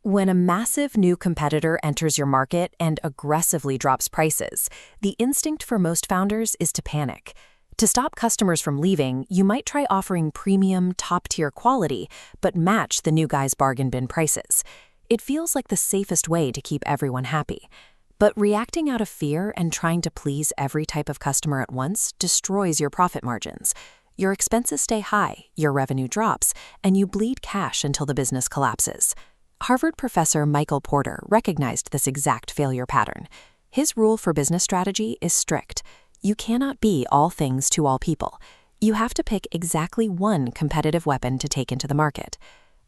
When a massive new competitor enters your market and aggressively drops prices, the instinct for most founders is to panic. To stop customers from leaving, you might try offering premium, top-tier quality, but match the new guy's bargain bin prices. It feels like the safest way to keep everyone happy. But reacting out of fear and trying to please every type of customer at once destroys your profit margins. Your expenses stay high, your revenue drops, and you bleed cash until the business collapses. Harvard professor Michael Porter recognized this exact failure pattern. His rule for business strategy is strict. You cannot be all things to all people. You have to pick exactly one competitive weapon to take into the market.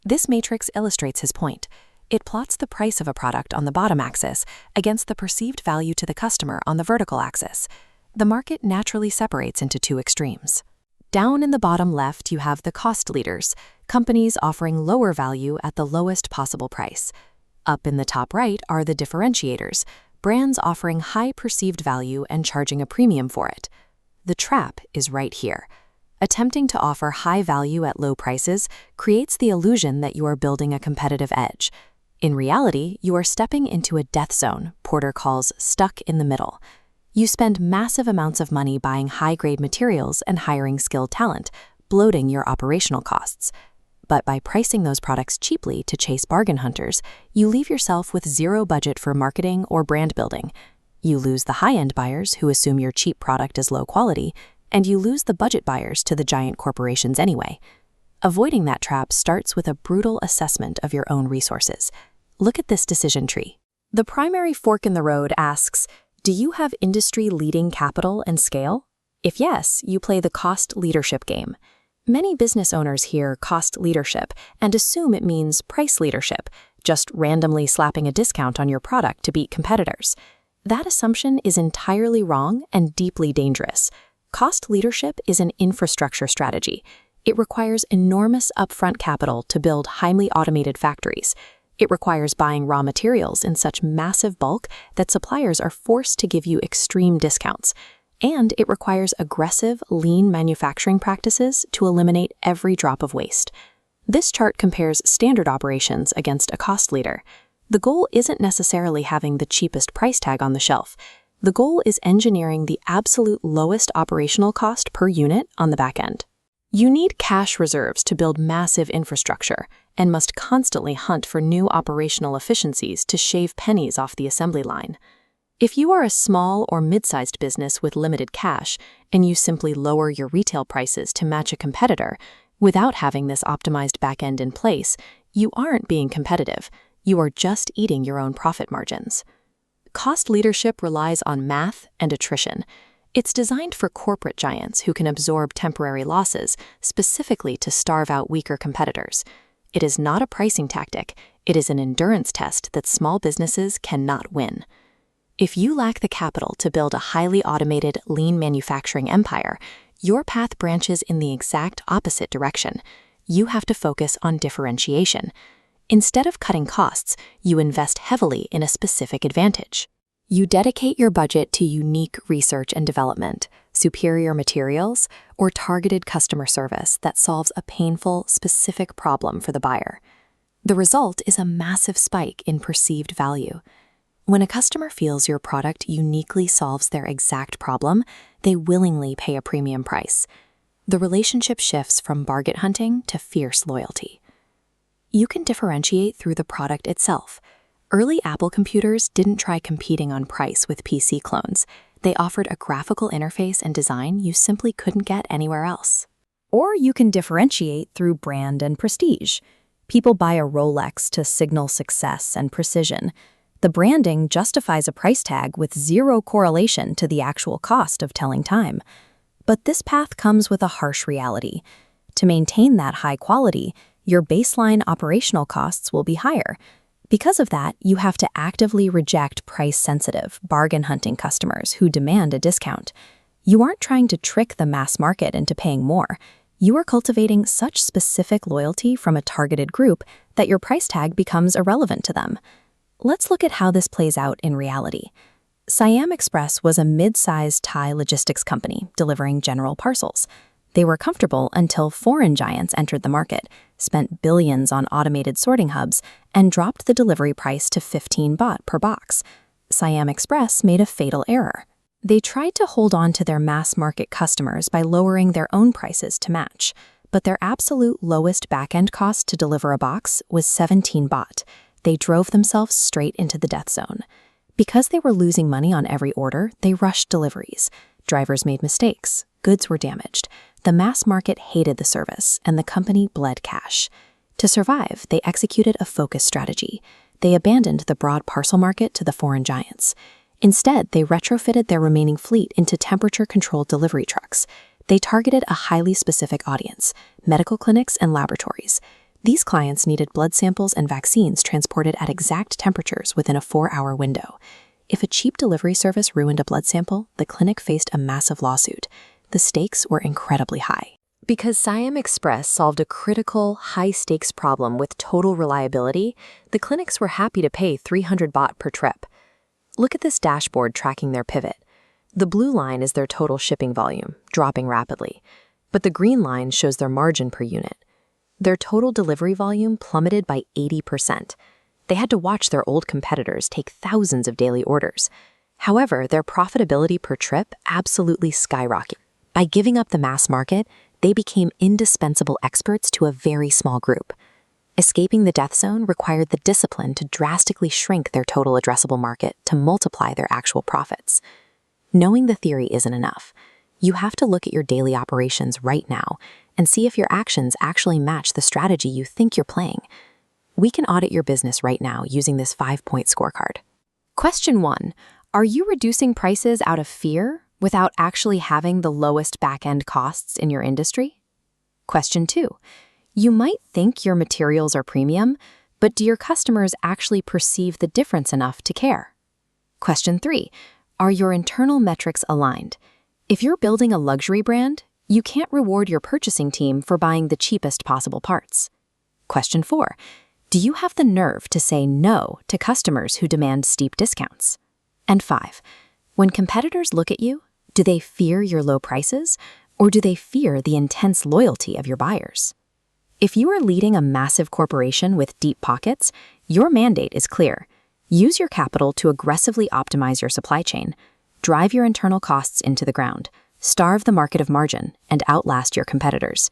This matrix illustrates his point. It plots the price of a product on the bottom axis against the perceived value to the customer on the vertical axis. The market naturally separates into two extremes. Down in the bottom left, you have the cost leaders, companies offering lower value at the lowest possible price. Up in the top right are the differentiators, brands offering high perceived value and charging a premium for it. The trap is right here. Attempting to offer high value at low prices creates the illusion that you are building a competitive edge. In reality, you are stepping into a death zone Porter calls stuck in the middle. You spend massive amounts of money buying high-grade materials and hiring skilled talent, bloating your operational costs. But by pricing those products cheaply to chase bargain hunters, you leave yourself with zero budget for marketing or brand building. You lose the high-end buyers who assume your cheap product is low quality, and you lose the budget buyers to the giant corporations anyway. Avoiding that trap starts with a brutal assessment of your own resources. Look at this decision tree. The primary fork in the road asks, do you have industry-leading capital and scale? If yes, you play the cost leadership game. Many business owners hear cost leadership and assume it means price leadership, just randomly slapping a discount on your product to beat competitors. That assumption is entirely wrong and deeply dangerous. Cost leadership is an infrastructure strategy. It requires enormous upfront capital to build highly automated factories. It requires buying raw materials in such massive bulk that suppliers are forced to give you extreme discounts. And it requires aggressive, lean manufacturing practices to eliminate every drop of waste. This chart compares standard operations against a cost leader. The goal isn't necessarily having the cheapest price tag on the shelf. The goal is engineering the absolute lowest operational cost per unit on the back end. You need cash reserves to build massive infrastructure and must constantly hunt for new operational efficiencies to shave pennies off the assembly line. If you are a small or mid-sized business with limited cash and you simply lower your retail prices to match a competitor without having this optimized back end in place, you aren't being competitive. You are just eating your own profit margins. Cost leadership relies on math and attrition. It's designed for corporate giants who can absorb temporary losses, specifically to starve out weaker competitors. It is not a pricing tactic. It is an endurance test that small businesses cannot win. If you lack the capital to build a highly automated, lean manufacturing empire, your path branches in the exact opposite direction. You have to focus on differentiation. Instead of cutting costs, you invest heavily in a specific advantage. You dedicate your budget to unique research and development, superior materials, or targeted customer service that solves a painful, specific problem for the buyer. The result is a massive spike in perceived value. When a customer feels your product uniquely solves their exact problem, they willingly pay a premium price. The relationship shifts from bargain hunting to fierce loyalty. You can differentiate through the product itself. Early Apple computers didn't try competing on price with PC clones. They offered a graphical interface and design you simply couldn't get anywhere else. Or you can differentiate through brand and prestige. People buy a Rolex to signal success and precision. The branding justifies a price tag with zero correlation to the actual cost of telling time. But this path comes with a harsh reality. To maintain that high quality, your baseline operational costs will be higher. Because of that, you have to actively reject price-sensitive, bargain-hunting customers who demand a discount. You aren't trying to trick the mass market into paying more. You are cultivating such specific loyalty from a targeted group that your price tag becomes irrelevant to them. Let's look at how this plays out in reality. Siam Express was a mid-sized Thai logistics company delivering general parcels. They were comfortable until foreign giants entered the market, spent billions on automated sorting hubs, and dropped the delivery price to 15 baht per box. Siam Express made a fatal error. They tried to hold on to their mass-market customers by lowering their own prices to match, but their absolute lowest back-end cost to deliver a box was 17 baht. They drove themselves straight into the death zone. Because they were losing money on every order, they rushed deliveries. Drivers made mistakes. Goods were damaged. The mass market hated the service, and the company bled cash. To survive, they executed a focus strategy. They abandoned the broad parcel market to the foreign giants. Instead, they retrofitted their remaining fleet into temperature-controlled delivery trucks. They targeted a highly specific audience, medical clinics and laboratories. These clients needed blood samples and vaccines transported at exact temperatures within a 4-hour window. If a cheap delivery service ruined a blood sample, the clinic faced a massive lawsuit. The stakes were incredibly high. Because Siam Express solved a critical, high-stakes problem with total reliability, the clinics were happy to pay 300 baht per trip. Look at this dashboard tracking their pivot. The blue line is their total shipping volume, dropping rapidly, but the green line shows their margin per unit. Their total delivery volume plummeted by 80%. They had to watch their old competitors take thousands of daily orders. However, their profitability per trip absolutely skyrocketed. By giving up the mass market, they became indispensable experts to a very small group. Escaping the death zone required the discipline to drastically shrink their total addressable market to multiply their actual profits. Knowing the theory isn't enough. You have to look at your daily operations right now and see if your actions actually match the strategy you think you're playing. We can audit your business right now using this 5-point scorecard. Question 1. Are you reducing prices out of fear without actually having the lowest back-end costs in your industry? Question 2. You might think your materials are premium, but do your customers actually perceive the difference enough to care? Question 3. Are your internal metrics aligned? If you're building a luxury brand, you can't reward your purchasing team for buying the cheapest possible parts. Question 4. Do you have the nerve to say no to customers who demand steep discounts? And 5. When competitors look at you, do they fear your low prices, or do they fear the intense loyalty of your buyers? If you are leading a massive corporation with deep pockets, your mandate is clear. Use your capital to aggressively optimize your supply chain, drive your internal costs into the ground, starve the market of margin, and outlast your competitors.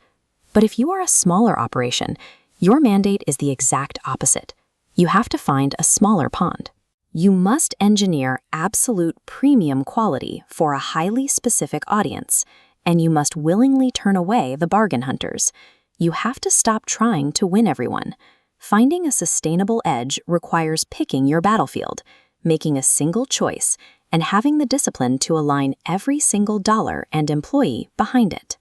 But if you are a smaller operation, your mandate is the exact opposite. You have to find a smaller pond. You must engineer absolute premium quality for a highly specific audience, and you must willingly turn away the bargain hunters. You have to stop trying to win everyone. Finding a sustainable edge requires picking your battlefield, making a single choice, and having the discipline to align every single dollar and employee behind it.